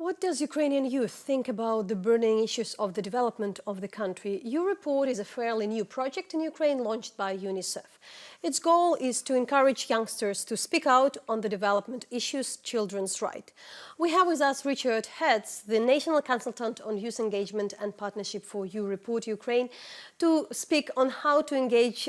What does Ukrainian youth think about the burning issues of the development of the country? Your report is a fairly new project in Ukraine launched by UNICEF. Its goal is to encourage youngsters to speak out on the development issues, children's rights. We have with us Richard Herts, the National Consultant on Youth Engagement and Partnership for You Report Ukraine, to speak on how to engage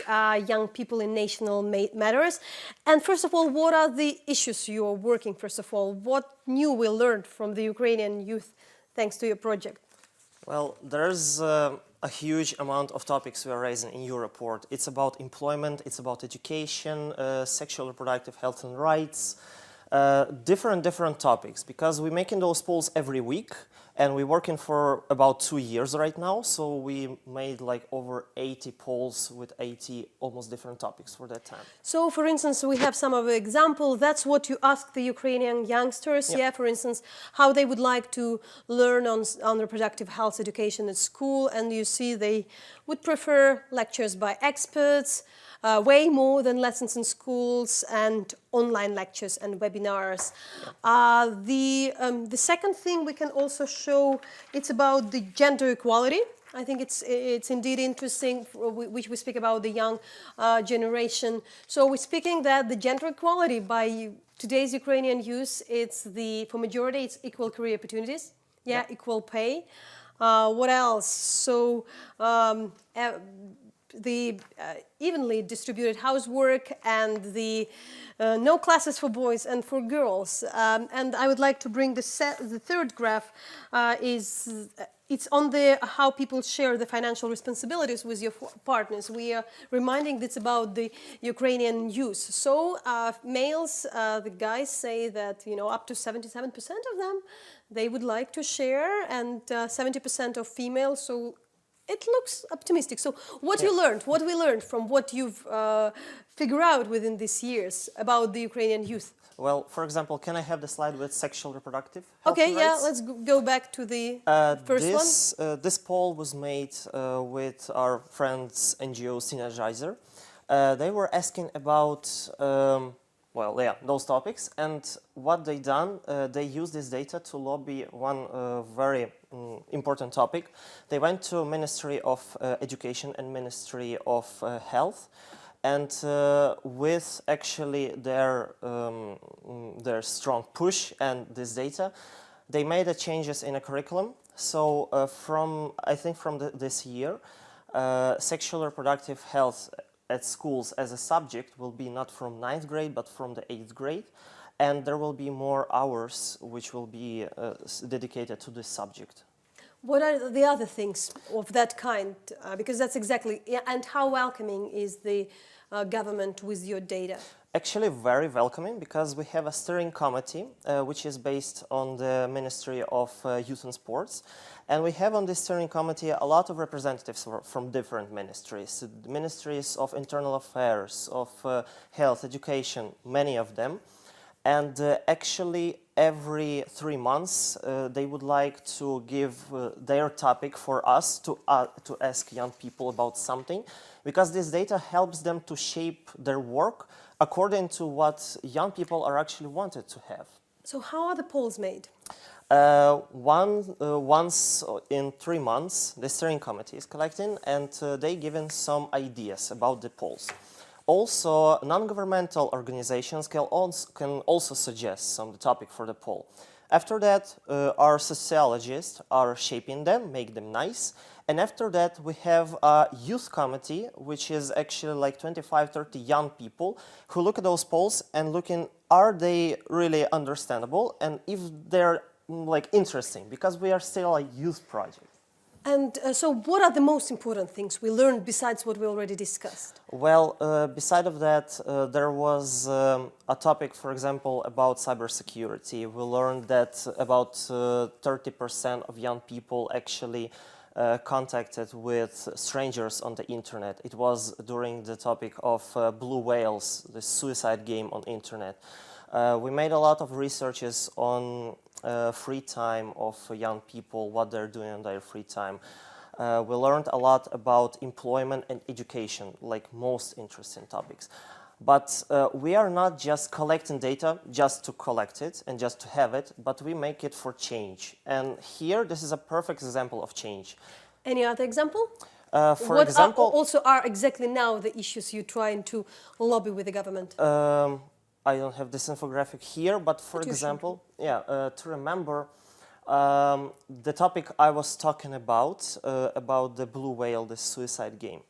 young people in national matters. And first of all, what are the issues you are working, first of all? What new we learned from the Ukrainian youth thanks to your project? Well, there's a huge amount of topics we are raising in your report. It's about employment, it's about education, sexual reproductive health and rights, different topics, because we're making those polls every week and we're working for about 2 years right now. So we made like over 80 polls with 80 almost different topics for that time. So, for instance, we have some of the examples. That's what you ask the Ukrainian youngsters, Yep. yeah, for instance, how they would like to learn on reproductive health education at school. And you see they would prefer lectures by experts, way more than lessons in schools and online lectures and webinars. The second thing we can also show, it's about the gender equality. I think it's indeed interesting, which we speak about the young generation. So we're speaking that the gender equality by today's Ukrainian youth, for majority, it's equal career opportunities, yeah. Equal pay. What else? So the evenly distributed housework and the no classes for boys and for girls. And I would like to bring the third graph it's on how people share the financial responsibilities with your partners. We are reminding this about the Ukrainian youth. So males, the guys say that, up to 77% of them, they would like to share, and 70% of females. So it looks optimistic. So what we learned from what you've figured out within these years about the Ukrainian youth? Well, for example, can I have the slide with sexual reproductive health Okay, and yeah, rights? let's go back to the first one. This poll was made with our friends NGO Synergizer. They were asking about those topics, and what they done, they used this data to lobby one very important topic. They went to Ministry of Education and Ministry of Health, and with actually their strong push and this data, they made the changes in a curriculum. So from this year, sexual reproductive health at schools as a subject will be not from 9th grade, but from the 8th grade. And there will be more hours which will be dedicated to this subject. What are the other things of that kind? Because that's exactly, and how welcoming is the government with your data? Actually very welcoming, because we have a steering committee which is based on the Ministry of Youth and Sports. And we have on this steering committee a lot of representatives from different ministries. Ministries of Internal Affairs, of Health, Education, many of them. And actually every 3 months they would like to give their topic for us to ask young people about something, because this data helps them to shape their work according to what young people are actually wanted to have. So how are the polls made? Once in 3 months, the steering committee is collecting, and they giving some ideas about the polls. Also, non-governmental organizations can also suggest some topic for the poll. After that, our sociologists are shaping them, make them nice. And after that, we have a youth committee, which is actually like 25-30 young people who look at those polls and looking, are they really understandable, and if they're like interesting, because we are still a youth project. And so what are the most important things we learned besides what we already discussed? Well, beside of that, there was a topic, for example, about cybersecurity. We learned that about 30% of young people actually contacted with strangers on the internet. It was during the topic of blue whales, the suicide game on internet. We made a lot of researches on free time of young people, what they're doing in their free time. We learned a lot about employment and education, like most interesting topics. But we are not just collecting data just to collect it and just to have it, but we make it for change. And here, this is a perfect example of change. Any other example? For example, also are exactly now the issues you're trying to lobby with the government? I don't have this infographic here, but for example, to remember the topic I was talking about the blue whale, the suicide game.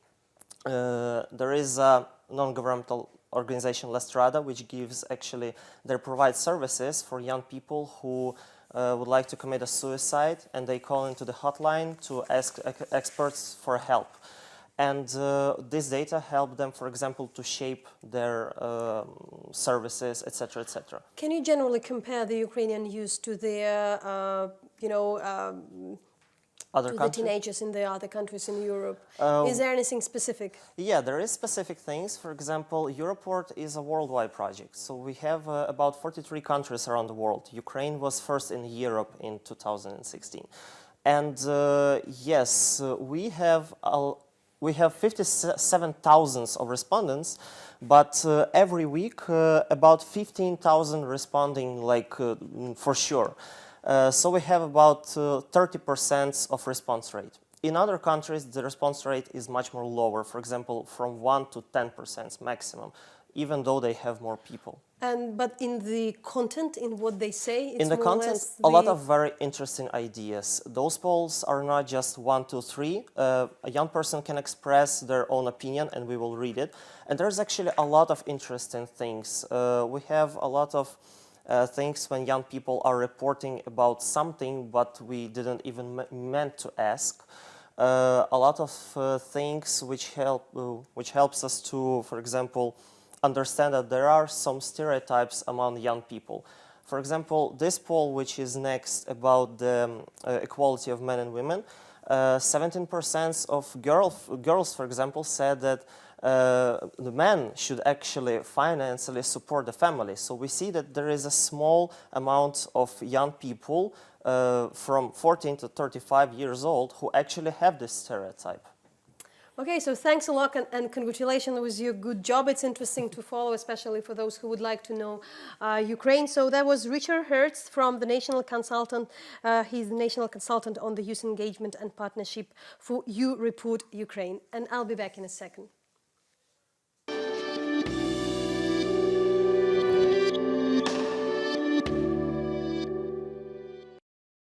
There is a non-governmental organization, Lestrada, which gives they provide services for young people who would like to commit a suicide, and they call into the hotline to ask experts for help. And this data help them, for example, to shape their services, etc., etc. Can you generally compare the Ukrainian youth to their, Other to countries? the teenagers in the other countries in Europe? Is there anything specific? Yeah, there is specific things. For example, Europort is a worldwide project. So we have about 43 countries around the world. Ukraine was first in Europe in 2016. And yes, we have 57,000 of respondents, but every week about 15,000 responding, for sure. So we have about 30% of response rate. In other countries, the response rate is much more lower, for example, from 1 to 10% maximum, even though they have more people. But in the content, in what they say, it's in the more or content, less a lot of very interesting ideas. Those polls are not just 1, 2, 3. A young person can express their own opinion, and we will read it. And there's actually a lot of interesting things. We have a lot of things when young people are reporting about something but we didn't even meant to ask. A lot of things which helps us to, for example, understand that there are some stereotypes among young people. For example, this poll, which is next about the equality of men and women, 17% of girls, for example, said that the men should actually financially support the family. So we see that there is a small amount of young people from 14 to 35 years old who actually have this stereotype. Okay, so thanks a lot and congratulations with your good job. It's interesting to follow, especially for those who would like to know Ukraine. So that was Richard Herts from the National Consultant. He's the National Consultant on the Youth Engagement and Partnership for You Report Ukraine. And I'll be back in a second.